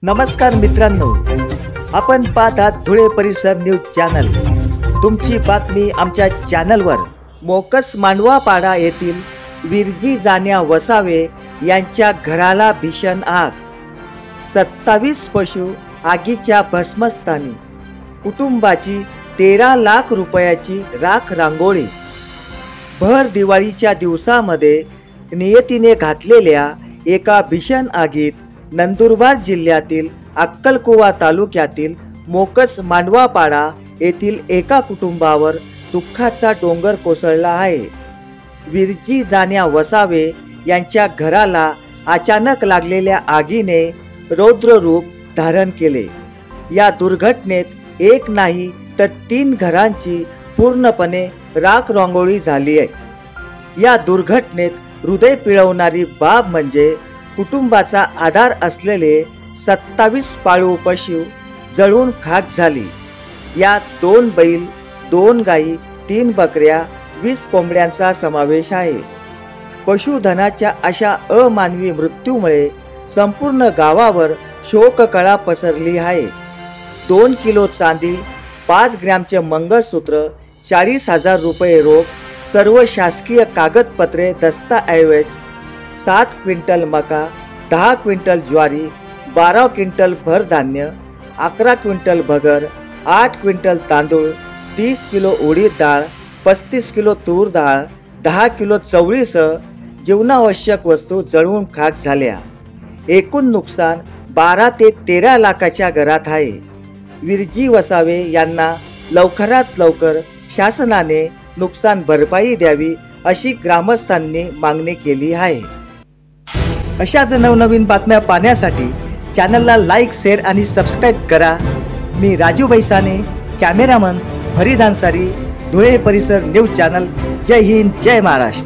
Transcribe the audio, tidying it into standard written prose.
नमस्कार मित्रांनो, आपण पाहतात धुळे परिसर न्यूज चॅनल। तुमची बातमी आमच्या चॅनलवर। मोकस मांडवापाडा येथील विरजी जाण्या वसावे यांच्या घराला भीषण आग। 27 पशु आगीच्या भस्मस्थानी। कुटुंबाची 13 लाख रुपयाची राख रांगोळी। भर दिवाळीच्या दिवसामध्ये नियतीने घातलेल्या एका भीषण आगीत नंदुरबार जिल्ह्यातील अक्कलकुवा तालुक्यातील मोकस मांडवापाडा येथील एका कुटुंबावर दुःखाचा डोंगर कोसळला आहे। विरजी जाण्या वसावे यांच्या घराला अचानक लागलेल्या आगीने रौद्र रूप धारण केले। या दुर्घटनेत एक नाही तर 3 घरांची पूर्णपणे राख रांगोळी झाली आहे। या दुर्घटनेत हृदय पिळवणारी बाब म्हणजे कुटुंबाचा आधार असलेले 27 पाळीव पशु जळून खाक झाली। यात 2 बैल, 2 गायी, 3 बकऱ्या, 20 कोंबड्यांचा समावेश आहे। पशुधनाच्या अशा अमानवी मृत्यूमुळे संपूर्ण गावावर शोककळा पसरली आहे। 2 किलो चांदी, 5 ग्रॅमचे मंगळसूत्र, 40,000 रुपये रोख, सर्व शासकीय कागदपत्रे दस्तऐवज, 7 क्विंटल मका, 10 क्विंटल ज्वारी, 12 क्विंटल भरधान्य, 11 क्विंटल भगर, 8 क्विंटल तांदूळ, 30 किलो उडीद डाळ, 35 किलो तूर डाळ, 10 किलो चवळीसह जीवनावश्यक वस्तू जळून खाक झाल्या। एकूण नुकसान 12 ते 13 लाखाच्या घरात आहे। विरजी वसावे यांना लवकरात लवकर शासनाने नुकसान भरपाई द्यावी अशी ग्रामस्थांनी मागणी केली आहे। अशाच नवनवीन बातम्या पाहण्यासाठी चॅनलला लाईक, शेअर आणि सबस्क्राईब करा। मी राजू बैसाने, कॅमेरामन फरीद अन्सारी, धुळे परिसर न्यूज चॅनल। जय हिंद, जय महाराष्ट्र।